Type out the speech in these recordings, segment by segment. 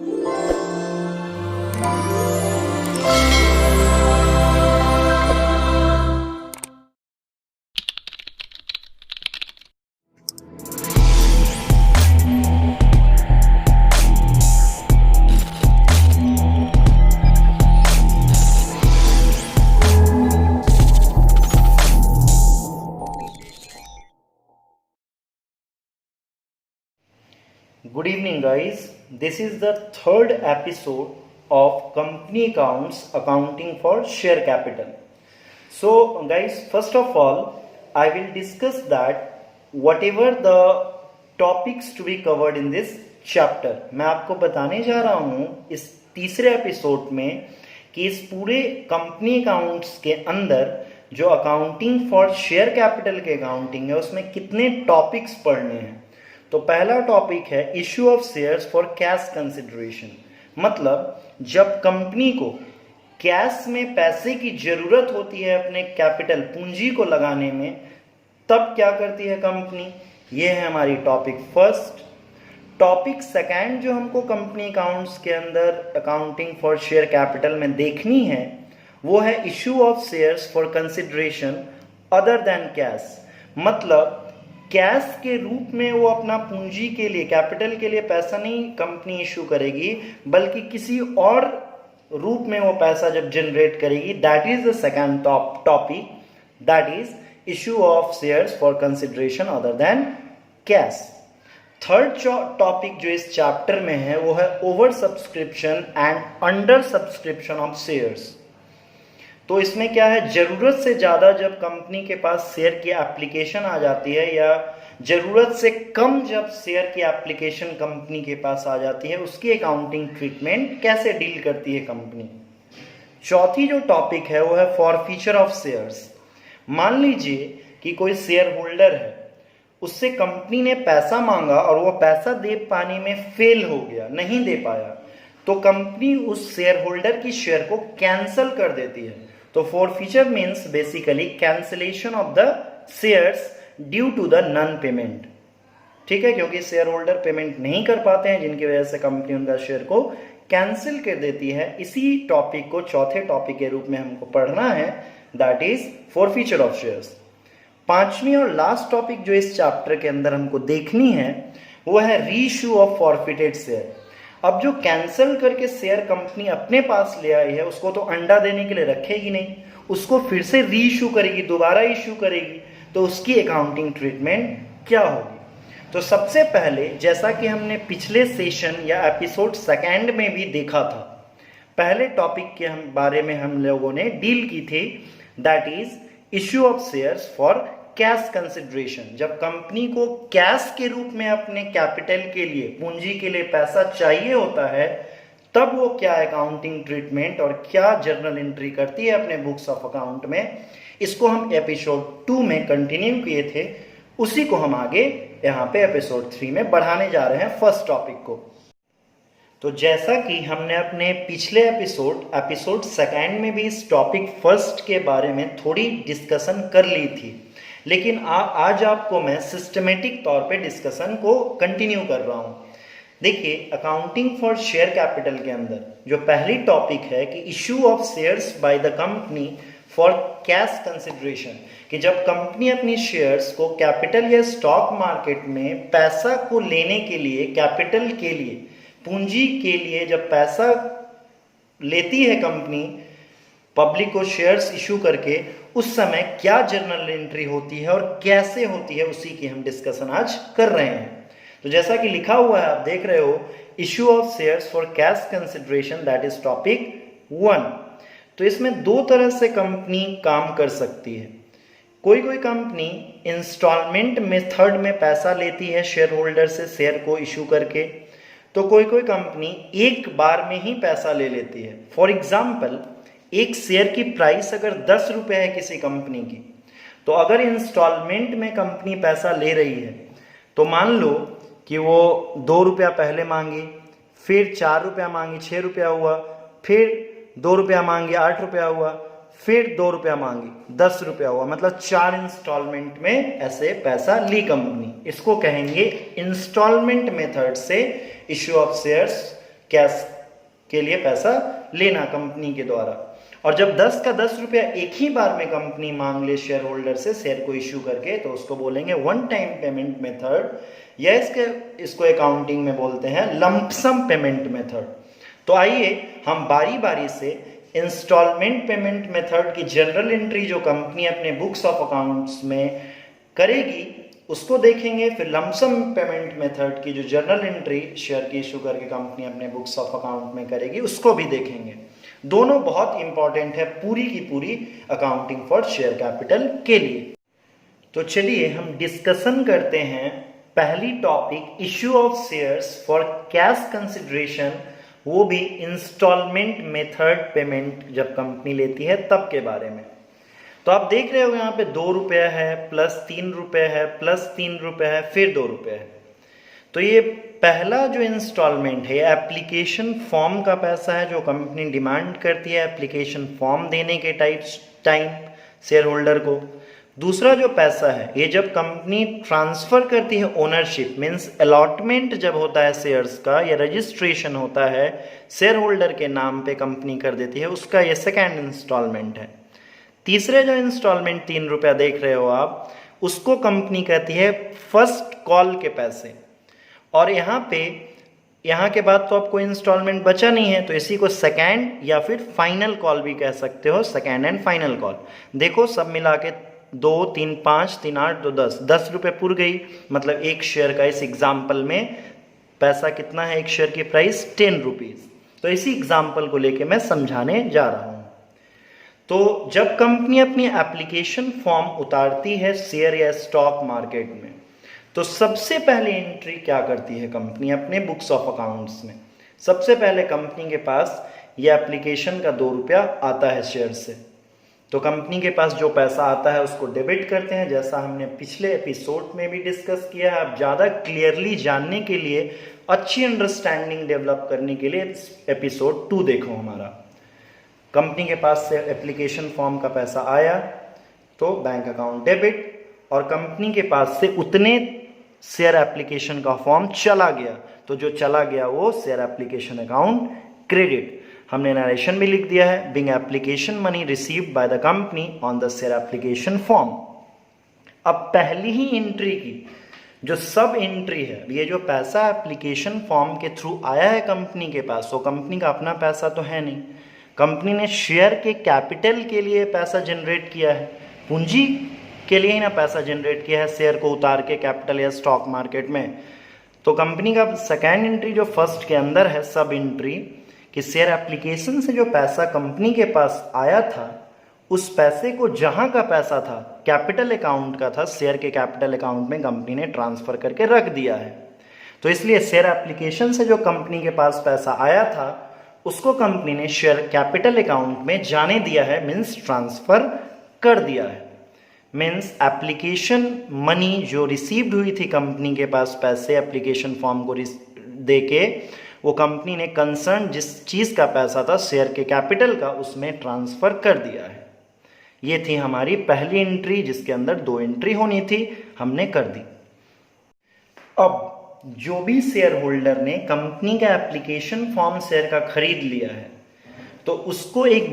Good evening, guys. This is the third episode of Company Accounts Accounting for Share Capital. So, guys, first of all, I will discuss that whatever the topics to be covered in this chapter. मैं आपको बताने जा रहा हूँ इस तीसरे episode में कि इस पूरे कंपनी अकाउंट्स के अंदर जो अकाउंटिंग फॉर शेयर कैपिटल के अकाउंटिंग है उसमें कितने टॉपिक्स पढ़ने हैं। तो पहला टॉपिक है issue of shares for cash consideration, मतलब जब कंपनी को कैश में पैसे की जरूरत होती है अपने कैपिटल पूंजी को लगाने में, तब क्या करती है कंपनी। ये है हमारी टॉपिक फर्स्ट। टॉपिक सेकंड जो हमको कंपनी अकाउंट्स के अंदर अकाउंटिंग फॉर शेयर कैपिटल में देखनी है वो है issue of shares for consideration other than cash, मतलब कैश के रूप में वो अपना पूंजी के लिए कैपिटल के लिए पैसा नहीं कंपनी इशू करेगी, बल्कि किसी और रूप में वो पैसा जब जनरेट करेगी। That is the second topic, that is issue of shares for consideration other than cash. Third topic जो इस चैप्टर में है वो है over subscription and under subscription of shares. तो इसमें क्या है, जरूरत से ज़्यादा जब कंपनी के पास शेयर की एप्लीकेशन आ जाती है या जरूरत से कम जब शेयर की एप्लीकेशन कंपनी के पास आ जाती है, उसकी अकाउंटिंग ट्रीटमेंट कैसे डील करती है कंपनी। चौथी जो टॉपिक है वो है फॉरफीचर ऑफ शेयर्स। मान लीजिए कि कोई शेयर होल्डर है, उससे कंपनी ने पैसा मांगा और वो पैसा दे पाने में फेल हो गया, नहीं दे पाया, तो कंपनी उस शेयर होल्डर की शेयर को कैंसिल कर देती है। तो forfeiture means basically cancellation of the shares due to the non payment. ठीक है, क्योंकि शेयर होल्डर पेमेंट नहीं कर पाते हैं, जिनकी वजह से कंपनी उनका शेयर को कैंसिल कर देती है। इसी टॉपिक को चौथे टॉपिक के रूप में हमको पढ़ना है, that is forfeiture of shares. पांचवी और लास्ट टॉपिक जो इस चैप्टर के अंदर हमको देखनी है वो है रीइश्यू ऑफ फॉरफिटेड शेयर। अब जो कैंसिल करके शेयर कंपनी अपने पास ले आई है उसको तो अंडा देने के लिए रखेगी नहीं, उसको फिर से री इशू करेगी, दोबारा इशू करेगी, तो उसकी अकाउंटिंग ट्रीटमेंट क्या होगी। तो सबसे पहले, जैसा कि हमने पिछले सेशन या एपिसोड सेकंड में भी देखा था, पहले टॉपिक के बारे में हम लोगों ने डील की थी, that is issue of shares for cash consideration. जब कंपनी को कैश के रूप में अपने कैपिटल के लिए पूंजी के लिए पैसा चाहिए होता है, तब वो क्या अकाउंटिंग ट्रीटमेंट और क्या जर्नल एंट्री करती है अपने बुक्स ऑफ अकाउंट में। इसको हम एपिसोड 2 में कंटिन्यू किए थे, उसी को हम आगे यहाँ पे एपिसोड 3 में बढ़ाने जा रहे हैं फर्स्ट टॉपिक को। तो जैसा कि हमने अपने पिछले एपिसोड सेकंड में भी इस टॉपिक फर्स्ट के बारे में थोड़ी डिस्कशन कर ली थी, लेकिन आज आपको मैं सिस्टमेटिक तौर पे डिस्कशन को कंटिन्यू कर रहा हूँ। देखिए, अकाउंटिंग फॉर शेयर कैपिटल के अंदर जो पहली टॉपिक है कि issue of shares bye the company for cash consideration, कि जब कंपनी अपनी शेयर्स को कैपिटल या स्टॉक मार्केट में पैसा को लेने के लिए, कैपिटल के लिए, पूंजी के लिए जब पैसा लेती है कंपनी पब्लिक को शेयर्स इशू करके, उस समय क्या जर्नल एंट्री होती है और कैसे होती है, उसी की हम डिस्कशन आज कर रहे हैं। तो जैसा कि लिखा हुआ है, आप देख रहे हो, issue of shares for cash consideration, that is topic 1। तो इसमें दो तरह से कंपनी काम कर सकती है। कोई कंपनी इंस्टॉलमेंट मेथड में पैसा लेती है शेयर होल्डर से शेयर को इशू करके, तो कोई कंपनी एक बार में ही पैसा ले लेती है। फॉर एग्जाम्पल, एक शेयर की प्राइस अगर 10 रुपये है किसी कंपनी की, तो अगर इंस्टॉलमेंट में कंपनी पैसा ले रही है, तो मान लो कि वो 2 रुपया पहले मांगी, फिर 4 रुपया मांगी, 6 रुपया हुआ, फिर 2 रुपया मांगी, 8 रुपया हुआ, फिर 2 रुपया मांगी, 10 रुपया हुआ, मतलब 4 इंस्टॉलमेंट में ऐसे पैसा ली कंपनी। इसको कहेंगे इंस्टॉलमेंट मेथड से इश्यू ऑफ शेयर्स कैश के लिए पैसा लेना कंपनी के द्वारा। और जब 10 का 10 रुपया एक ही बार में कंपनी मांग ले शेयर होल्डर से शेयर को इश्यू करके, तो उसको बोलेंगे वन टाइम पेमेंट मेथड, या इसको अकाउंटिंग में बोलते हैं लंपसम पेमेंट मेथड। तो आइए हम बारी बारी से इंस्टॉलमेंट पेमेंट मेथड की जनरल एंट्री जो कंपनी अपने बुक्स ऑफ अकाउंट्स में करेगी उसको देखेंगे, फिर लमसम पेमेंट मेथड की जो जनरल एंट्री शेयर की इशू करके कंपनी अपने बुक्स ऑफ अकाउंट में करेगी उसको भी देखेंगे। दोनों बहुत इंपॉर्टेंट है पूरी की पूरी अकाउंटिंग फॉर शेयर कैपिटल के लिए। तो चलिए हम डिस्कशन करते हैं पहली topic, issue of shares for cash consideration, वो भी इंस्टॉलमेंट मेथड पेमेंट जब कंपनी लेती है तब के बारे में। तो आप देख रहे हो यहाँ पे 2 रुपये है, प्लस 3 रुपये है, प्लस 3 रुपये है, फिर 2 रुपये है। तो ये पहला जो इंस्टॉलमेंट है एप्लीकेशन फॉर्म का पैसा है जो कंपनी डिमांड करती है एप्लीकेशन फॉर्म देने के टाइम शेयर होल्डर को। दूसरा जो पैसा है ये जब कंपनी ट्रांसफर करती है ओनरशिप, मीन्स अलॉटमेंट जब होता है शेयर्स का या रजिस्ट्रेशन होता है शेयर होल्डर के नाम पे कंपनी कर देती है, उसका ये सेकेंड इंस्टॉलमेंट है। तीसरे जो इंस्टॉलमेंट 3 रुपया देख रहे हो आप, उसको कंपनी कहती है फर्स्ट कॉल के पैसे। और यहाँ के बाद तो आपको इंस्टॉलमेंट बचा नहीं है, तो इसी को सेकेंड या फिर फाइनल कॉल भी कह सकते हो, सेकेंड एंड फाइनल कॉल। देखो सब मिला के 2 3 5 3 8 2 10 रुपये पुर गई, मतलब एक शेयर का इस एग्जाम्पल में पैसा कितना है, एक शेयर की प्राइस 10 रुपीज़। तो इसी एग्जाम्पल को लेके मैं समझाने जा रहा हूँ। तो जब कंपनी अपनी एप्लीकेशन फॉर्म उतारती है शेयर या स्टॉक मार्केट में, तो सबसे पहले एंट्री क्या करती है कंपनी अपने बुक्स ऑफ अकाउंट्स में? सबसे पहले कंपनी के पास ये एप्लीकेशन का 2 रुपया आता है शेयर से। तो कंपनी के पास जो पैसा आता है उसको डेबिट करते हैं, जैसा हमने पिछले एपिसोड में भी डिस्कस किया है। अब ज़्यादा क्लियरली जानने के लिए, अच्छी अंडरस्टैंडिंग डेवलप करने के लिए एपिसोड 2 देखो हमारा। कंपनी के पास से एप्लीकेशन फॉर्म का पैसा आया तो बैंक अकाउंट डेबिट, और कंपनी के पास से उतने शेयर एप्लीकेशन का फॉर्म चला गया, तो जो चला गया वो शेयर एप्लीकेशन अकाउंट क्रेडिट। हमने नरेशन भी लिख दिया है, being application money received by the company on the share application form. अब पहली ही एंट्री की जो सब एंट्री है, ये जो पैसा एप्लीकेशन फॉर्म के थ्रू आया है कंपनी के पास, तो कंपनी का अपना पैसा तो है नहीं, कंपनी ने शेयर के कैपिटल के लिए पैसा जनरेट किया है, पूंजी के लिए ही ना पैसा जनरेट किया है शेयर को उतार के कैपिटल या स्टॉक मार्केट में। तो कंपनी का सेकेंड एंट्री जो फर्स्ट के अंदर है सब एंट्री, कि शेयर एप्लीकेशन से जो पैसा कंपनी के पास आया था उस पैसे को जहां का पैसा था कैपिटल अकाउंट का था, शेयर के कैपिटल अकाउंट में कंपनी ने ट्रांसफर करके रख दिया है। तो इसलिए शेयर एप्लीकेशन से जो कंपनी के पास पैसा आया था उसको कंपनी ने शेयर कैपिटल अकाउंट में जाने दिया है, मीन्स ट्रांसफर कर दिया है। मीन्स एप्लीकेशन मनी जो रिसीव्ड हुई थी कंपनी के पास पैसे एप्लीकेशन फॉर्म को दे के, वो कंपनी ने कंसर्न जिस चीज़ का पैसा था शेयर के कैपिटल का उसमें ट्रांसफ़र कर दिया है। ये थी हमारी पहली एंट्री जिसके अंदर 2 एंट्री होनी थी, हमने कर दी। अब जो भी शेयर होल्डर ने कंपनी का एप्लीकेशन फॉर्म शेयर का खरीद लिया है तो उसको एक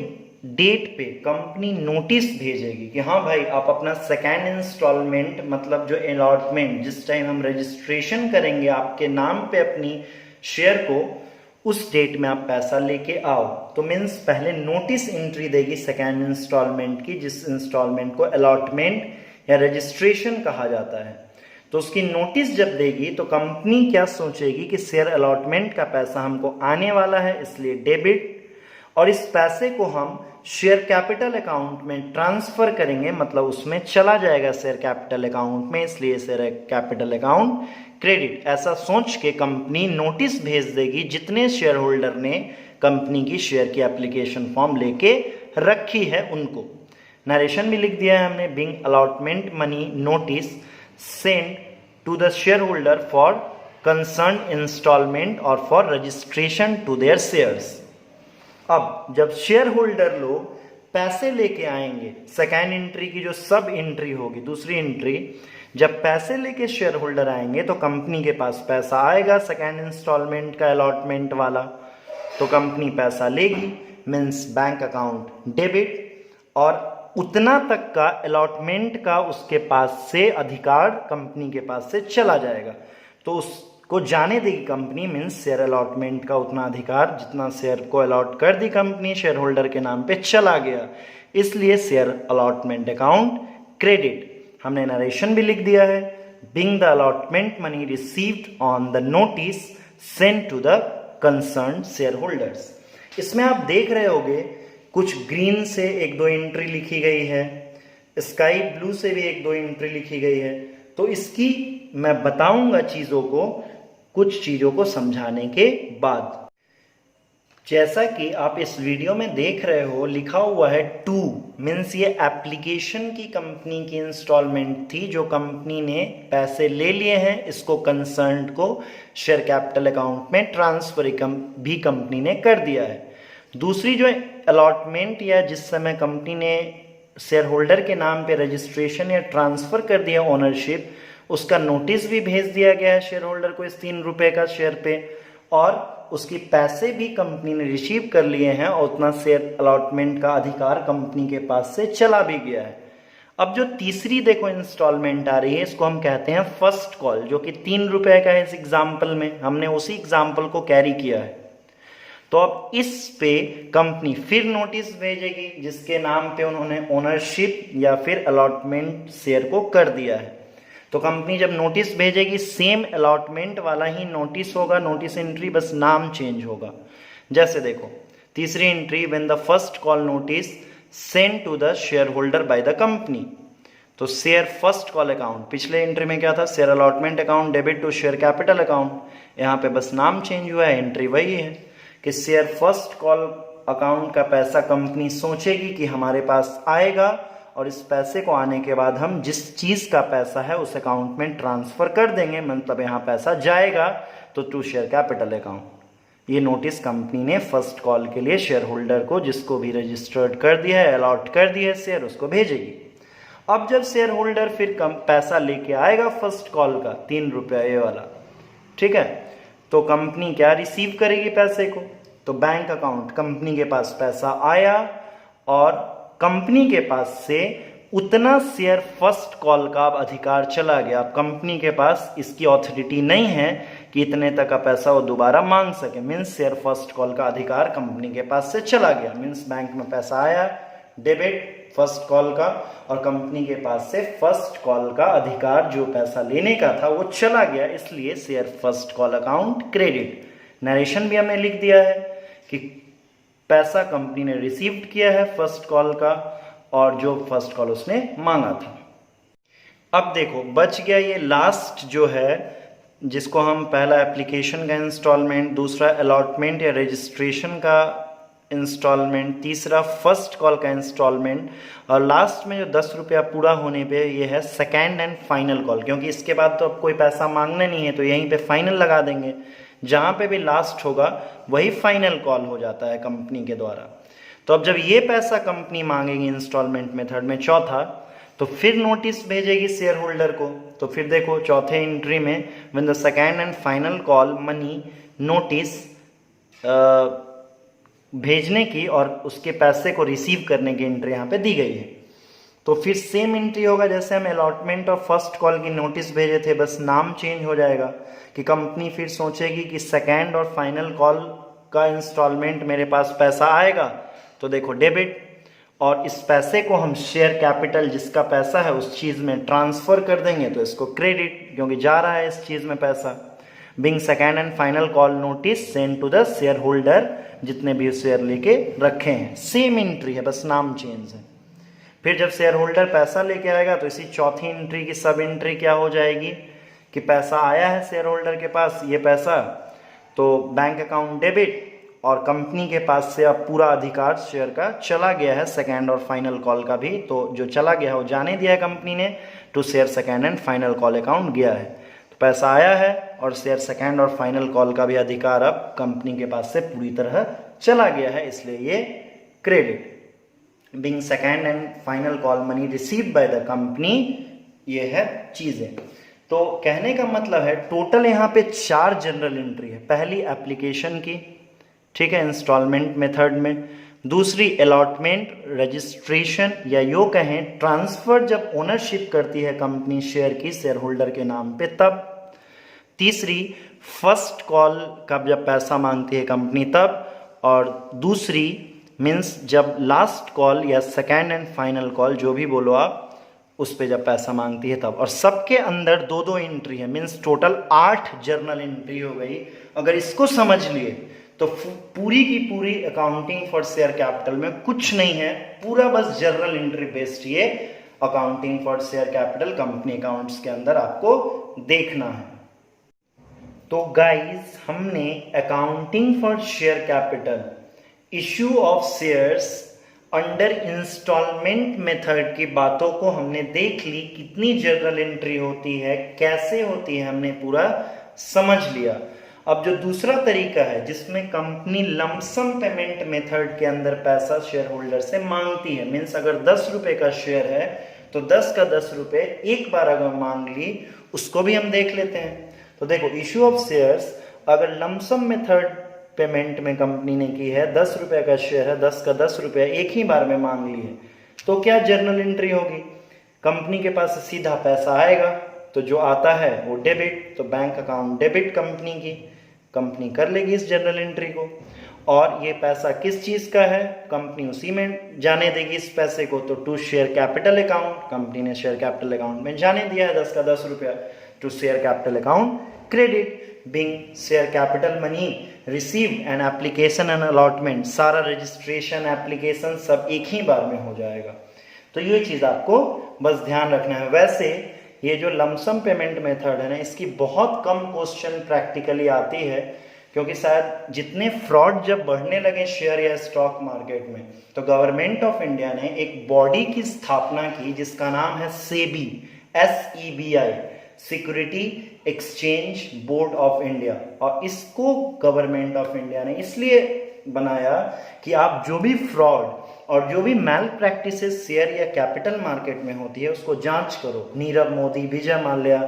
डेट पे कंपनी नोटिस भेजेगी कि हाँ भाई आप अपना सेकेंड इंस्टॉलमेंट, मतलब जो अलॉटमेंट जिस टाइम हम रजिस्ट्रेशन करेंगे आपके नाम पे अपनी शेयर को, उस डेट में आप पैसा लेके आओ। तो मीन्स पहले नोटिस एंट्री देगी सेकेंड इंस्टॉलमेंट की, जिस इंस्टॉलमेंट को अलॉटमेंट या रजिस्ट्रेशन कहा जाता है। तो उसकी नोटिस जब देगी तो कंपनी क्या सोचेगी कि शेयर अलॉटमेंट का पैसा हमको आने वाला है इसलिए डेबिट, और इस पैसे को हम शेयर कैपिटल अकाउंट में ट्रांसफर करेंगे, मतलब उसमें चला जाएगा शेयर कैपिटल अकाउंट में, इसलिए शेयर कैपिटल अकाउंट क्रेडिट। ऐसा सोच के कंपनी नोटिस भेज देगी जितने शेयर होल्डर ने कंपनी की शेयर की एप्लीकेशन फॉर्म लेके रखी है उनको। नरेशन भी लिख दिया है हमने, being allotment money notice send to the share holder for concern installment और for registration to their shares. अब जब शेयर होल्डर लोग पैसे लेके आएंगे, सेकेंड एंट्री की जो सब एंट्री होगी, दूसरी एंट्री, जब पैसे लेके शेयर होल्डर आएंगे तो कंपनी के पास पैसा आएगा सेकेंड इंस्टॉलमेंट का अलॉटमेंट वाला, तो कंपनी पैसा लेगी, मीन्स बैंक अकाउंट डेबिट, और उतना तक का अलॉटमेंट का उसके पास से अधिकार कंपनी के पास से चला जाएगा। तो उसको जाने देगी कंपनी, मीन्स शेयर अलॉटमेंट का उतना अधिकार जितना शेयर को अलॉट कर दी कंपनी, शेयर होल्डर के नाम पे चला गया, इसलिए शेयर अलॉटमेंट अकाउंट क्रेडिट। हमने नरेशन भी लिख दिया है, being the allotment money received on the notice sent to the concerned shareholders। इसमें आप देख रहे होंगे कुछ ग्रीन से एक दो एंट्री लिखी गई है, स्काई ब्लू से भी एक दो एंट्री लिखी गई है। तो इसकी मैं बताऊंगा चीजों को, कुछ चीजों को समझाने के बाद। जैसा कि आप इस वीडियो में देख रहे हो, लिखा हुआ है 2, मीन्स ये एप्लीकेशन की कंपनी की इंस्टॉलमेंट थी जो कंपनी ने पैसे ले लिए हैं, इसको कंसर्न्ड को शेयर कैपिटल अकाउंट में ट्रांसफर भी कंपनी ने कर दिया है। दूसरी जो अलॉटमेंट या जिस समय कंपनी ने शेयर होल्डर के नाम पे रजिस्ट्रेशन या ट्रांसफर कर दिया ओनरशिप, उसका नोटिस भी भेज दिया गया है शेयर होल्डर को इस 3 रुपए का शेयर पे, और उसकी पैसे भी कंपनी ने रिसीव कर लिए हैं और उतना शेयर अलॉटमेंट का अधिकार कंपनी के पास से चला भी गया है। अब जो तीसरी देखो इंस्टॉलमेंट आ रही है, इसको हम कहते हैं फर्स्ट कॉल, जो कि 3 रुपए का है। इस एग्जाम्पल में हमने उसी एग्जाम्पल को कैरी किया है। तो अब इस पे कंपनी फिर नोटिस भेजेगी जिसके नाम पे उन्होंने ओनरशिप या फिर अलॉटमेंट शेयर को कर दिया है। तो कंपनी जब नोटिस भेजेगी, सेम अलॉटमेंट वाला ही नोटिस होगा, नोटिस एंट्री, बस नाम चेंज होगा। जैसे देखो तीसरी entry, when the first call notice send to the share holder by the company. तो शेयर फर्स्ट कॉल अकाउंट, पिछले एंट्री में क्या था, share allotment account debit to share capital account. यहाँ पे बस नाम चेंज हुआ है, एंट्री वही है कि शेयर फर्स्ट कॉल अकाउंट का पैसा कंपनी सोचेगी कि हमारे पास आएगा, और इस पैसे को आने के बाद हम जिस चीज का पैसा है उस अकाउंट में ट्रांसफर कर देंगे, मतलब यहाँ पैसा जाएगा तो टू शेयर कैपिटल अकाउंट। ये नोटिस कंपनी ने फर्स्ट कॉल के लिए शेयर होल्डर को, जिसको भी रजिस्टर्ड कर दिया है, अलॉट कर दिया है शेयर, उसको भेजेगी। अब जब शेयर होल्डर फिर पैसा लेके आएगा फर्स्ट कॉल का 3 रुपये वाला, ठीक है, तो कंपनी क्या रिसीव करेगी पैसे को, तो बैंक अकाउंट, कंपनी के पास पैसा आया और कंपनी के पास से उतना शेयर फर्स्ट कॉल का अब अधिकार चला गया। अब कंपनी के पास इसकी ऑथोरिटी नहीं है कि इतने तक का पैसा वो दोबारा मांग सके, मीन्स शेयर फर्स्ट कॉल का अधिकार कंपनी के पास से चला गया। मीन्स बैंक में पैसा आया डेबिट फर्स्ट कॉल का, और कंपनी के पास से फर्स्ट कॉल का अधिकार जो पैसा लेने का था वो चला गया, इसलिए share first call account credit. Narration भी हमने लिख दिया है कि पैसा कंपनी ने रिसीव्ड किया है फर्स्ट कॉल का, और जो फर्स्ट कॉल उसने मांगा था। अब देखो बच गया ये लास्ट जो है, जिसको हम पहला एप्लीकेशन का इंस्टॉलमेंट, दूसरा अलॉटमेंट या रजिस्ट्रेशन का इंस्टॉलमेंट, तीसरा फर्स्ट कॉल का इंस्टॉलमेंट, और लास्ट में जो 10 रुपया पूरा होने पे ये है सेकेंड एंड फाइनल कॉल। क्योंकि इसके बाद तो अब कोई पैसा मांगना नहीं है, तो यहीं पे फाइनल लगा देंगे, जहां पे भी लास्ट होगा वही फाइनल कॉल हो जाता है कंपनी के द्वारा। तो अब जब ये पैसा कंपनी मांगेगी इंस्टॉलमेंट मेथड में चौथा, तो फिर नोटिस भेजेगी शेयर होल्डर को। तो फिर देखो चौथे एंट्री में, when the second and final call money notice भेजने की और उसके पैसे को रिसीव करने की एंट्री यहाँ पे दी गई है। तो फिर सेम एंट्री होगा जैसे हम अलॉटमेंट और फर्स्ट कॉल की नोटिस भेजे थे, बस नाम चेंज हो जाएगा कि कंपनी फिर सोचेगी कि सेकेंड और फाइनल कॉल का इंस्टॉलमेंट मेरे पास पैसा आएगा, तो देखो डेबिट, और इस पैसे को हम शेयर कैपिटल जिसका पैसा है उस चीज में ट्रांसफर कर देंगे, तो इसको क्रेडिट, क्योंकि जा रहा है इस चीज में पैसा। Being second and final call notice send to the share holder, जितने भी शेयर लेके रखे हैं, सेम एंट्री है, बस नाम चेंज है। फिर जब शेयर होल्डर पैसा लेके आएगा तो इसी चौथी एंट्री की सब एंट्री क्या हो जाएगी कि पैसा आया है शेयर होल्डर के पास, ये पैसा तो बैंक अकाउंट डेबिट, और कंपनी के पास से अब पूरा अधिकार शेयर का चला गया है, सेकेंड और फाइनल कॉल का भी, तो जो चला गया है वो जाने दिया है कंपनी ने, to share second and final call account गया है। तो पैसा आया है और शेयर सेकेंड और फाइनल कॉल का भी अधिकार अब कंपनी के पास से पूरी तरह चला गया है, इसलिए ये credit. Being second and final call money received by the company, ये है चीजें। तो कहने का मतलब है टोटल यहाँ पे 4 जनरल एंट्री है। पहली एप्लीकेशन की, ठीक है, इंस्टॉलमेंट मेथड में। दूसरी अलॉटमेंट, रजिस्ट्रेशन या यो कहें ट्रांसफर, जब ओनरशिप करती है कंपनी शेयर की शेयर होल्डर के नाम पे तब। तीसरी फर्स्ट कॉल का जब पैसा मांगती है कंपनी तब। और दूसरी मीन्स जब लास्ट कॉल या सेकेंड एंड फाइनल कॉल जो भी बोलो आप, उस पे जब पैसा मांगती है तब। और सबके अंदर दो दो एंट्री है, मीन्स टोटल 8 जर्नल एंट्री हो गई। अगर इसको समझ लिए तो पूरी की पूरी अकाउंटिंग फॉर शेयर कैपिटल में कुछ नहीं है, पूरा बस जर्नल एंट्री बेस्ड ये accounting for share capital company accounts के अंदर आपको देखना है। तो गाइस, हमने accounting for share capital, issue of shares under installment method की बातों को हमने देख ली। कितनी जर्नल एंट्री होती है, कैसे होती है, हमने पूरा समझ लिया। अब जो दूसरा तरीका है जिसमें कंपनी लमसम पेमेंट मेथड के अंदर पैसा शेयर होल्डर से मांगती है, मीन्स अगर 10 रुपए का शेयर है तो 10 का 10 रुपए एक बार अगर मांग ली, उसको भी हम देख लेते हैं। तो देखो, इश्यू ऑफ शेयर्स अगर लमसम मेथड पेमेंट में कंपनी ने की है, 10 रुपए का शेयर है, 10 का 10 रुपए एक ही बार में मांग ली है, तो क्या जर्नल एंट्री होगी? कंपनी के पास सीधा पैसा आएगा, तो जो आता है वो डेबिट, तो बैंक अकाउंट डेबिट कंपनी की, कंपनी कर लेगी इस जर्नल एंट्री को। और ये पैसा किस चीज का है, कंपनी उसी में जाने देगी इस पैसे को। तो to share capital account, company ने शेयर कैपिटल अकाउंट में जाने दिया है 10 का 10 रुपया, to share capital account credit, being share capital money receive and application and allotment, सारा रजिस्ट्रेशन एप्लीकेशन सब एक ही बार में हो जाएगा। तो ये चीज आपको बस ध्यान रखना है। वैसे ये जो लमसम पेमेंट मेथड है ना, इसकी बहुत कम क्वेश्चन प्रैक्टिकली आती है, क्योंकि शायद जितने फ्रॉड जब बढ़ने लगे शेयर या स्टॉक मार्केट में, तो गवर्नमेंट ऑफ इंडिया ने एक बॉडी की स्थापना की जिसका नाम है SEBI, SEBI, security exchange board of India. और इसको गवर्नमेंट ऑफ इंडिया ने इसलिए बनाया कि आप जो भी फ्रॉड और जो भी मैल प्रैक्टिसेस शेयर या कैपिटल मार्केट में होती है उसको जांच करो। नीरव मोदी, विजय माल्या,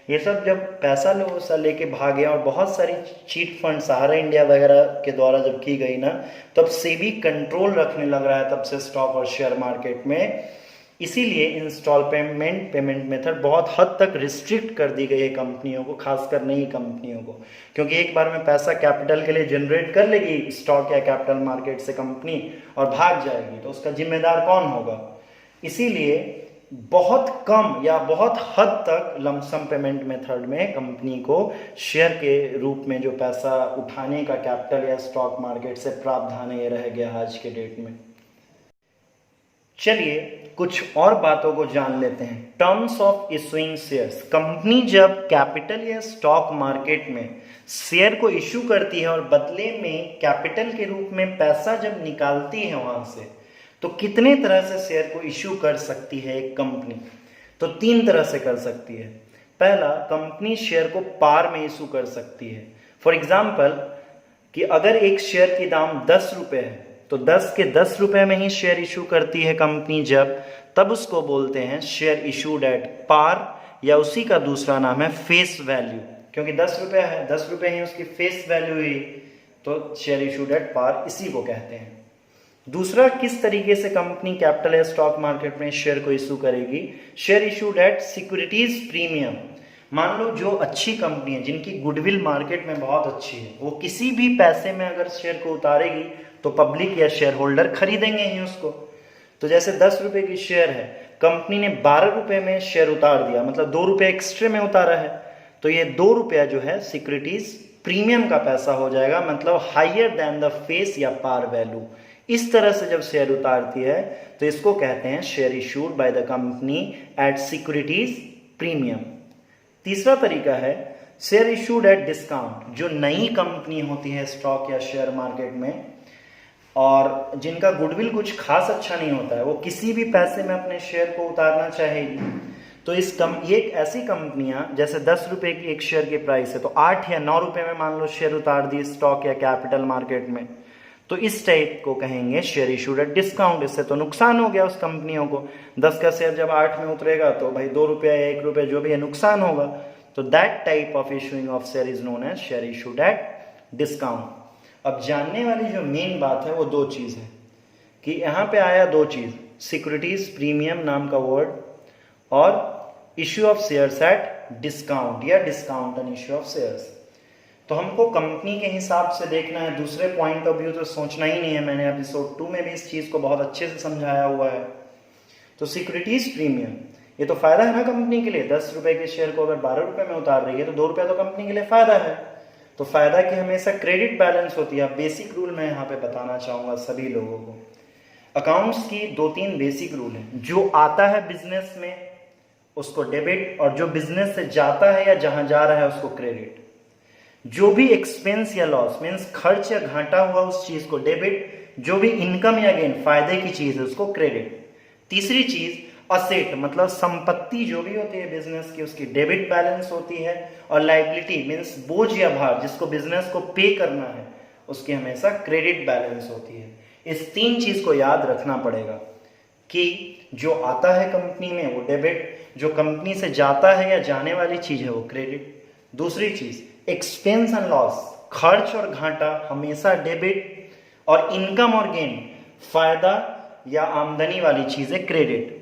ये सब जब पैसा लोगों से लेके भागे और बहुत सारी चीट फंड सहारा इंडिया वगैरह के द्वारा जब की गई ना, तब सेबी कंट्रोल रखने लग रहा है तब से स्टॉक और शेयर मार्केट में। इसीलिए इंस्टॉलमेंट पेमेंट मेथड बहुत हद तक रिस्ट्रिक्ट कर दी गई है कंपनियों को, खासकर नई कंपनियों को, क्योंकि एक बार में पैसा कैपिटल के लिए जनरेट कर लेगी स्टॉक या कैपिटल मार्केट से कंपनी और भाग जाएगी, तो उसका जिम्मेदार कौन होगा? इसीलिए बहुत कम या बहुत हद तक लमसम पेमेंट मेथड में कंपनी को शेयर के रूप में जो पैसा उठाने का कैपिटल या स्टॉक मार्केट से प्रावधान ये रह गया आज के डेट में। चलिए कुछ और बातों को जान लेते हैं। Terms of issuing shares, company जब कैपिटल या स्टॉक मार्केट में शेयर को इशू करती है और बदले में कैपिटल के रूप में पैसा जब निकालती है वहां से, तो कितने तरह से शेयर को इशू कर सकती है एक कंपनी? तो 3 तरह से कर सकती है। पहला, कंपनी शेयर को पार में इशू कर सकती है। फॉर एग्जाम्पल कि अगर एक शेयर की दाम 10 रुपए है तो 10 के 10 रुपए में ही शेयर इशू करती है कंपनी जब, तब उसको बोलते हैं शेयर इशूड एट पार, या उसी का दूसरा नाम है फेस वैल्यू, क्योंकि 10 रुपए है, 10 रुपए ही उसकी फेस वैल्यू हुई, तो शेयर इशूड एट पार इसी को कहते हैं। दूसरा, किस तरीके से कंपनी कैपिटल या स्टॉक मार्केट में शेयर को इशू करेगी? Share issued eight securities premium. मान लो जो अच्छी कंपनी है, जिनकी गुडविल मार्केट में बहुत अच्छी है, वो किसी भी पैसे में अगर शेयर को उतारेगी तो पब्लिक या शेयर होल्डर खरीदेंगे ही उसको। तो जैसे 10 रुपए की शेयर है, कंपनी ने 12 रुपए में शेयर उतार दिया, मतलब 2 रुपए एक्स्ट्रा में उतारा है, तो ये 2 रुपया जो है सिक्योरिटीज प्रीमियम का पैसा हो जाएगा, मतलब हाइयर देन द फेस या पार वैल्यू। इस तरह से जब शेयर उतारती है तो इसको कहते हैं share issued by the company at securities premium. तीसरा तरीका है शेयर इशूड एट डिस्काउंट। जो नई कंपनी होती है स्टॉक या शेयर मार्केट में और जिनका गुडविल कुछ खास अच्छा नहीं होता है, वो किसी भी पैसे में अपने शेयर को उतारना चाहेगी, तो ये एक ऐसी कंपनियां, जैसे 10 रुपए की एक शेयर की प्राइस है तो 8 या 9 रुपए में मान लो शेयर उतार दी स्टॉक या कैपिटल मार्केट में, तो इस टाइप को कहेंगे शेयर इशूड एट डिस्काउंट। इससे तो नुकसान हो गया उस कंपनियों को। 10 का शेयर जब 8 में उतरेगा तो भाई 2 रुपया या 1 रुपया जो भी है नुकसान होगा। तो that type of issuing of share is known as share issued at discount. अब जानने वाली जो मेन बात है वो दो चीज़ है कि यहाँ पे आया दो चीज़, सिक्योरिटीज प्रीमियम नाम का वर्ड और issue of shares at discount या discount and issue of shares. तो हमको कंपनी के हिसाब से देखना है, दूसरे पॉइंट ऑफ व्यू तो सोचना ही नहीं है। मैंने एपिसोड 2 में भी इस चीज़ को बहुत अच्छे से समझाया हुआ है। तो सिक्योरिटीज प्रीमियम ये तो फायदा है ना कंपनी के लिए। 10 रुपए के शेयर को अगर 12 रुपए में उतार रही है तो 2 रुपया तो कंपनी के लिए फायदा है। तो फायदा की हमेशा क्रेडिट बैलेंस होती है। बेसिक रूल मैं यहाँ पे बताना चाहूंगा सभी लोगों को। अकाउंट्स की 2-3 बेसिक रूल हैं। जो आता है बिजनेस में उसको डेबिट, और जो बिजनेस से जाता है या जहां जा रहा है उसको क्रेडिट। जो भी एक्सपेंस या लॉस मीन्स खर्च या घाटा हुआ उस चीज को डेबिट, जो भी इनकम या गेन फायदे की चीज है उसको क्रेडिट। तीसरी चीज असेट मतलब संपत्ति जो भी होती है बिजनेस की उसकी डेबिट बैलेंस होती है, और लाइबिलिटी मीन्स बोझ या भार जिसको बिजनेस को पे करना है उसकी हमेशा क्रेडिट बैलेंस होती है। इस 3 चीज को याद रखना पड़ेगा कि जो आता है कंपनी में वो डेबिट, जो कंपनी से जाता है या जाने वाली चीज है वो क्रेडिट। दूसरी चीज एक्सपेंस एंड लॉस खर्च और घाटा हमेशा डेबिट, और इनकम और गेन फायदा या आमदनी वाली चीज है क्रेडिट।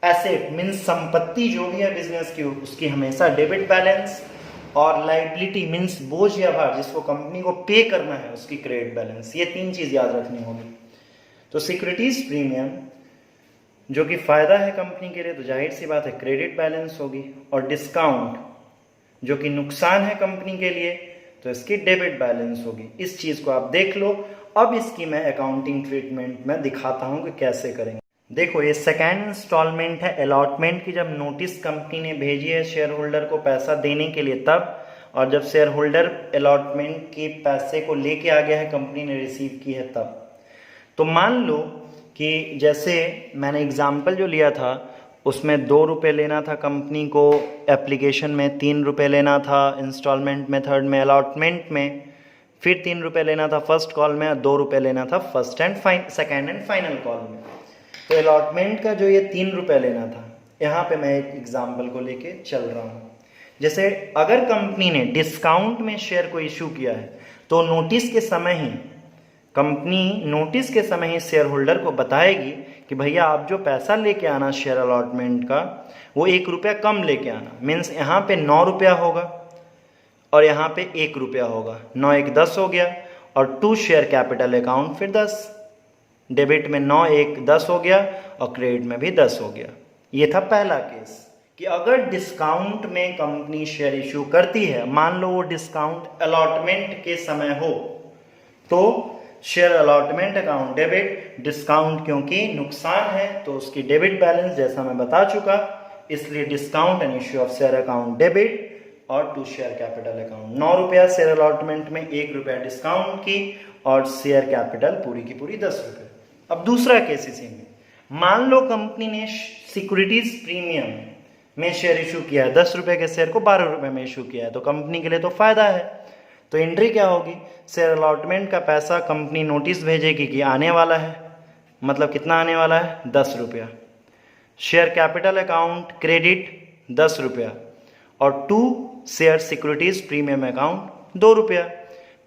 एसेट मीन्स संपत्ति जो भी है बिजनेस की उसकी हमेशा डेबिट बैलेंस, और लाइबिलिटी मीन्स बोझ या भार जिसको कंपनी को पे करना है उसकी क्रेडिट बैलेंस। ये 3 चीज याद रखनी होगी। तो सिक्योरिटीज प्रीमियम जो कि फायदा है कंपनी के लिए तो जाहिर सी बात है क्रेडिट बैलेंस होगी, और डिस्काउंट जो कि नुकसान है कंपनी के लिए तो इसकी डेबिट बैलेंस होगी। इस चीज को आप देख लो। अब इसकी मैं अकाउंटिंग ट्रीटमेंट में दिखाता हूं कि कैसे करेंगे। देखो ये सेकेंड इंस्टॉलमेंट है अलॉटमेंट की। जब नोटिस कंपनी ने भेजी है शेयर होल्डर को पैसा देने के लिए तब, और जब शेयर होल्डर अलॉटमेंट के पैसे को लेके आ गया है कंपनी ने रिसीव की है तब। तो मान लो कि जैसे मैंने एग्जाम्पल जो लिया था उसमें 2 रुपये लेना था कंपनी को एप्लीकेशन में, 3 रुपये लेना था इंस्टॉलमेंट मेथड में अलॉटमेंट में, फिर 3 रुपये लेना था फर्स्ट कॉल में और 2 रुपये लेना था सेकेंड एंड फाइनल कॉल में। तो अलॉटमेंट का जो ये 3 रुपये लेना था, यहाँ पे मैं एक एग्जाम्पल को लेके चल रहा हूँ। जैसे अगर कंपनी ने डिस्काउंट में शेयर को इशू किया है तो नोटिस के समय ही कंपनी नोटिस के समय ही शेयर होल्डर को बताएगी कि भैया आप जो पैसा लेके आना शेयर अलॉटमेंट का वो 1 रुपया कम लेके आना। मीन्स यहाँ पे 9 रुपया होगा और यहाँ पे 1 रुपया होगा। 9 1 10 हो गया, और 2 शेयर कैपिटल अकाउंट फिर 10। डेबिट में 9 1 10 हो गया और क्रेडिट में भी 10 हो गया। ये था पहला केस कि अगर डिस्काउंट में कंपनी शेयर इशू करती है, मान लो वो डिस्काउंट अलॉटमेंट के समय हो, तो share allotment account debit, discount क्योंकि नुकसान है तो उसकी डेबिट बैलेंस जैसा मैं बता चुका, इसलिए discount and issue of share account debit, और 2 शेयर कैपिटल अकाउंट। 9 रुपया शेयर अलॉटमेंट में, 1 रुपया डिस्काउंट की, और शेयर कैपिटल पूरी की पूरी 10 रुपये। अब दूसरा केस इसी में, मान लो कंपनी ने सिक्योरिटीज प्रीमियम में शेयर इशू किया है, 10 रुपये के शेयर को 12 रुपये में इशू किया है, तो कंपनी के लिए तो फायदा है। तो एंट्री क्या होगी, शेयर अलॉटमेंट का पैसा कंपनी नोटिस भेजेगी कि आने वाला है, मतलब कितना आने वाला है 10 रुपया। शेयर कैपिटल अकाउंट क्रेडिट 10 रुपया, और 2 शेयर सिक्योरिटीज प्रीमियम अकाउंट 2 रुपया।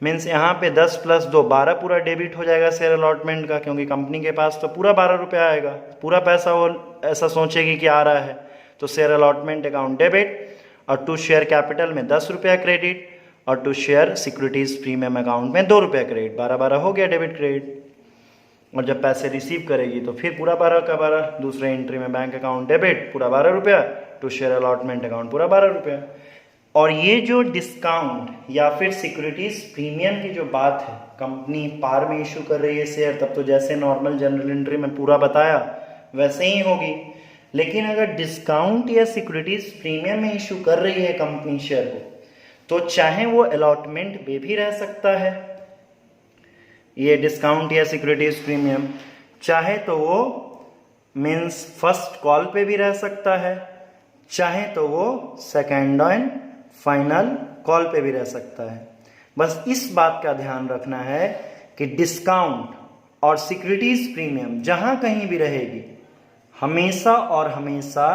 मीन्स यहाँ पे 10 + 2 12 पूरा डेबिट हो जाएगा शेयर अलॉटमेंट का, क्योंकि कंपनी के पास तो पूरा 12 रुपया आएगा, पूरा पैसा वो ऐसा सोचेगी कि आ रहा है। तो शेयर अलॉटमेंट अकाउंट डेबिट, और 2 शेयर कैपिटल में 10 रुपया क्रेडिट, और 2 शेयर सिक्योरिटीज प्रीमियम अकाउंट में 2 रुपया क्रेडिट। 12 हो गया डेबिट क्रेडिट। और जब पैसे रिसीव करेगी तो फिर पूरा 12 का 12, दूसरे एंट्री में बैंक अकाउंट डेबिट पूरा 12 रुपया, 2 शेयर अलॉटमेंट अकाउंट पूरा 12 रुपया। और ये जो डिस्काउंट या फिर सिक्योरिटीज प्रीमियम की जो बात है, कंपनी पार में इशू कर रही है शेयर, तब तो जैसे नॉर्मल जनरल एंट्री में पूरा बताया वैसे ही होगी। लेकिन अगर डिस्काउंट या सिक्योरिटीज प्रीमियम में इशू कर रही है कंपनी शेयर को, तो चाहे वो अलॉटमेंट पे भी रह सकता है ये डिस्काउंट या सिक्योरिटीज प्रीमियम, चाहे तो वो मीन्स फर्स्ट कॉल पे भी रह सकता है, चाहे तो वो सेकेंड एंड फाइनल कॉल पे भी रह सकता है। बस इस बात का ध्यान रखना है कि डिस्काउंट और सिक्योरिटीज प्रीमियम जहां कहीं भी रहेगी हमेशा और हमेशा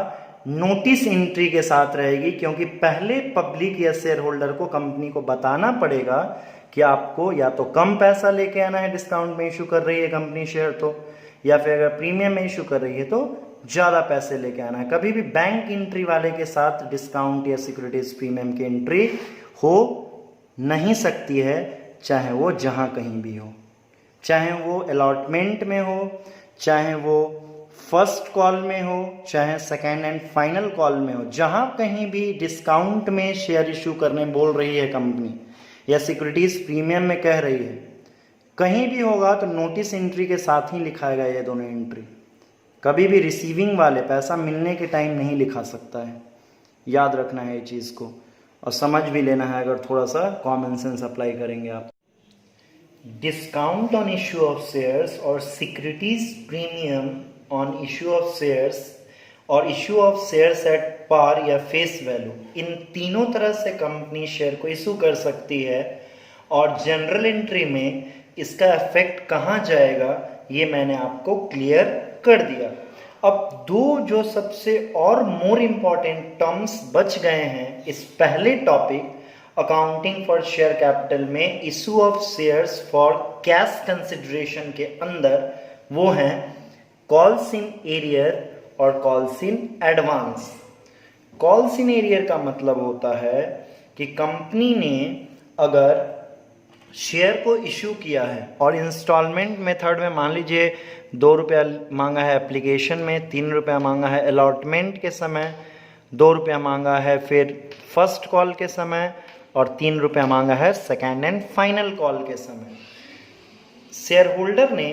नोटिस एंट्री के साथ रहेगी, क्योंकि पहले पब्लिक या शेयर होल्डर को कंपनी को बताना पड़ेगा कि आपको या तो कम पैसा लेके आना है, डिस्काउंट में इशू कर रही है कंपनी शेयर तो, या फिर अगर प्रीमियम में इशू कर रही है तो ज़्यादा पैसे लेके आना है। कभी भी बैंक एंट्री वाले के साथ डिस्काउंट या सिक्योरिटीज प्रीमियम की एंट्री हो नहीं सकती है, चाहे वो जहाँ कहीं भी हो, चाहे वो अलॉटमेंट में हो, चाहे वो फर्स्ट कॉल में हो, चाहे सेकेंड एंड फाइनल कॉल में हो। जहाँ कहीं भी डिस्काउंट में शेयर इशू करने बोल रही है कंपनी या सिक्योरिटीज प्रीमियम में कह रही है, कहीं भी होगा तो नोटिस एंट्री के साथ ही लिखाएगा ये दोनों एंट्री। कभी भी रिसीविंग वाले पैसा मिलने के टाइम नहीं लिखा सकता है, याद रखना है ये चीज़ को, और समझ भी लेना है अगर थोड़ा सा कॉमन सेंस अप्लाई करेंगे आप। Discount on issue of shares और securities premium on issue of shares और issue of shares at par या फेस वैल्यू, इन तीनों तरह से कंपनी शेयर को इशू कर सकती है। और जनरल एंट्री में इसका इफेक्ट कहाँ जाएगा ये मैंने आपको क्लियर कर दिया। अब दो जो सबसे और मोर इम्पॉर्टेंट टर्म्स बच गए हैं इस पहले topic accounting for share capital में issue of shares for cash consideration के अंदर, वो हैं कॉल्स इन एरियर और calls in advance. Calls in arrear का मतलब होता है कि कंपनी ने अगर शेयर को इशू किया है और इंस्टॉलमेंट मेथड में, मान लीजिए 2 रुपया मांगा है एप्लीकेशन में, 3 रुपया मांगा है अलॉटमेंट के समय, 2 रुपया मांगा है फिर फर्स्ट कॉल के समय, और 3 रुपया मांगा है सेकेंड एंड फाइनल कॉल के समय। शेयर होल्डर ने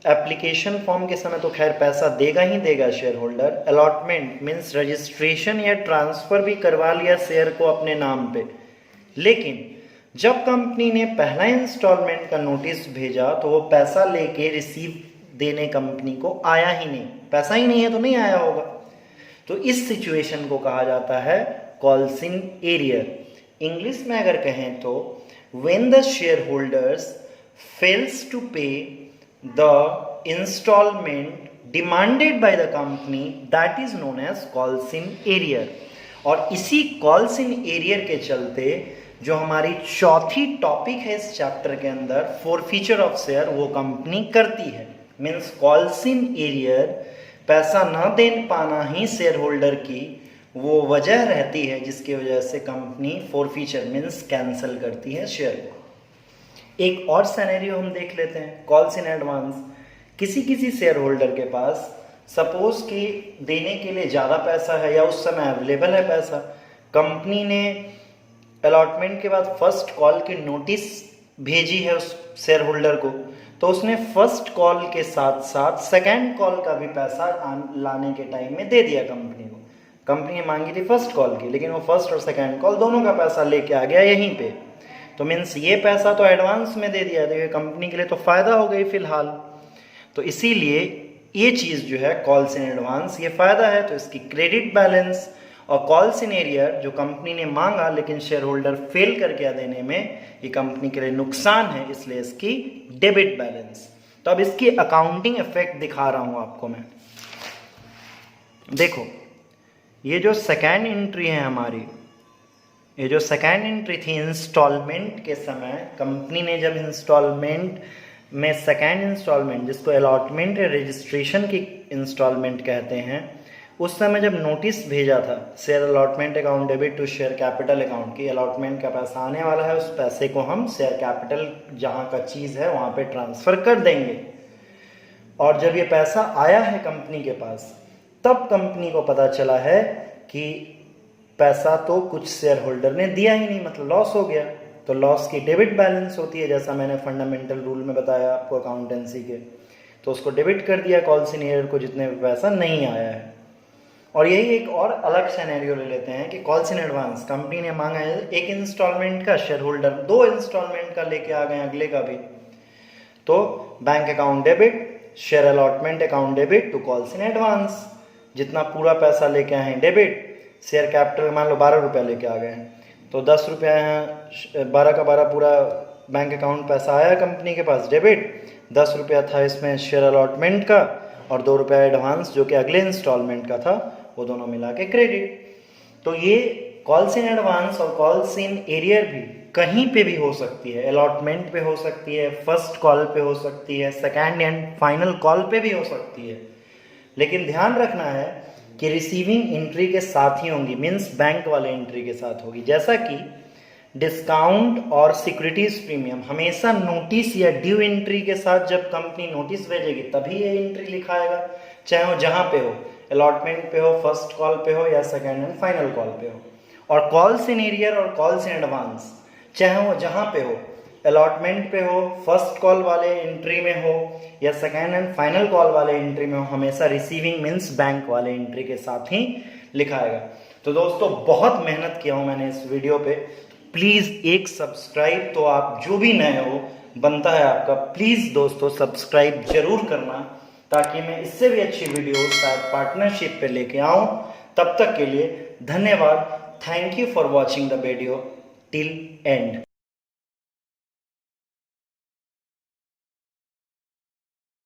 एप्लीकेशन फॉर्म के समय तो खैर पैसा देगा ही देगा share holder. Allotment means registration या ट्रांसफ़र भी करवा लिया शेयर को अपने नाम पे, लेकिन जब कंपनी ने पहला इंस्टॉलमेंट का नोटिस भेजा तो वो पैसा लेके रिसीव देने कंपनी को आया ही नहीं, पैसा ही नहीं है तो नहीं आया होगा। तो इस सिचुएशन को कहा जाता है कॉल्स इन एरियर। इंग्लिश में अगर कहें तो when the share holders fails to pay the installment demanded by the company, that is known as calls in arrear. और इसी कॉल्स इन एरियर के चलते जो हमारी चौथी टॉपिक है इस चैप्टर के अंदर, फॉरफीचर ऑफ शेयर, वो कंपनी करती है। मीन्स कॉल्स इन एरियर, पैसा न दे पाना ही शेयर होल्डर की वो वजह रहती है जिसकी वजह से कंपनी फॉरफीचर मीन्स कैंसिल करती है शेयर को। एक और सिनेरियो हम देख लेते हैं, कॉल्स इन एडवांस। किसी किसी शेयर होल्डर के पास सपोज कि देने के लिए ज़्यादा पैसा है या उस समय अवेलेबल है पैसा, कंपनी ने अलॉटमेंट के बाद फर्स्ट कॉल की नोटिस भेजी है उस शेयर होल्डर को, तो उसने फर्स्ट कॉल के साथ साथ सेकेंड कॉल का भी पैसा लाने के टाइम में दे दिया कंपनी को। कंपनी ने मांगी थी फर्स्ट कॉल की, लेकिन वो फर्स्ट और सेकेंड कॉल दोनों का पैसा लेके आ गया यहीं पे, तो मीन्स ये पैसा तो एडवांस में दे दिया, देखिए कंपनी के लिए तो फ़ायदा हो गई फिलहाल। तो इसीलिए ये चीज़ जो है कॉल्स इन एडवांस, ये फ़ायदा है तो इसकी क्रेडिट बैलेंस, और कॉल्स इन एरियर जो कंपनी ने मांगा लेकिन शेयर होल्डर फेल कर गया देने में, ये कंपनी के लिए नुकसान है, इसलिए इसकी डेबिट बैलेंस। तो अब इसकी अकाउंटिंग इफेक्ट दिखा रहा हूँ आपको मैं। देखो ये जो सेकेंड एंट्री है हमारी, ये जो सेकेंड एंट्री थी इंस्टॉलमेंट के समय, कंपनी ने जब इंस्टॉलमेंट में सेकेंड इंस्टॉलमेंट, जिसको अलॉटमेंट या रजिस्ट्रेशन की इंस्टॉलमेंट कहते हैं, उस समय जब नोटिस भेजा था share allotment account debit to share capital account की, अलॉटमेंट का पैसा आने वाला है, उस पैसे को हम शेयर कैपिटल जहाँ का चीज़ है वहाँ पे ट्रांसफ़र कर देंगे। और जब ये पैसा आया है कंपनी के पास, तब कंपनी को पता चला है कि पैसा तो कुछ शेयर होल्डर ने दिया ही नहीं, मतलब लॉस हो गया। तो लॉस की डेबिट बैलेंस होती है, जैसा मैंने फंडामेंटल रूल में बताया आपको अकाउंटेंसी के, तो उसको डेबिट कर दिया कॉल्स इन एरियर को जितने पैसा नहीं आया है। और यही एक और अलग सिनेरियो ले लेते हैं कि कॉल्स इन एडवांस, कंपनी ने मांगा है एक इंस्टॉलमेंट का, शेयर होल्डर 2 इंस्टॉलमेंट का लेके आ गए अगले का भी, तो bank account debit, share allotment account debit to calls in advance, जितना पूरा पैसा लेके आए हैं डेबिट। शेयर कैपिटल मान लो 12 रुपया लेके आ गए हैं, तो 10 रुपया है, 12 का 12 पूरा बैंक अकाउंट पैसा आया कंपनी के पास डेबिट, 10 रुपया था इसमें शेयर अलॉटमेंट का, और 2 रुपया एडवांस जो कि अगले इंस्टॉलमेंट का था, वो दोनों मिला के क्रेडिट। तो ये कॉल्स इन एडवांस और कॉल्स इन एरियर भी कहीं पे भी हो सकती है, अलॉटमेंट पे हो सकती है, फर्स्ट कॉल पे हो सकती है, सेकंड एंड फाइनल कॉल पे भी हो सकती है, लेकिन ध्यान रखना है कि रिसीविंग एंट्री के साथ ही होंगी, मीन्स बैंक वाले एंट्री के साथ होगी। जैसा कि डिस्काउंट और सिक्योरिटीज प्रीमियम हमेशा नोटिस या ड्यू एंट्री के साथ, जब कंपनी नोटिस भेजेगी तभी ये एंट्री लिखाएगा, चाहे वो जहां पे हो, अलॉटमेंट पे हो, फर्स्ट कॉल पे हो या सेकेंड एंड फाइनल कॉल पे हो। और कॉल्स इन एरियर और कॉल्स इन एडवांस, चाहे वो जहां पे हो, अलॉटमेंट पे हो, फर्स्ट कॉल वाले एंट्री में हो या सेकेंड एंड फाइनल कॉल वाले एंट्री में हो, हमेशा रिसीविंग मीन्स बैंक वाले एंट्री के साथ ही लिखाएगा। तो दोस्तों बहुत मेहनत किया हूं मैंने इस वीडियो पे, प्लीज एक सब्सक्राइब तो आप जो भी नए हो बनता है आपका, प्लीज दोस्तों सब्सक्राइब जरूर करना, ताकि मैं इससे भी अच्छी वीडियो शायद पार्टनरशिप पे लेके आऊं। तब तक के लिए धन्यवाद। Thank you for watching the video till and.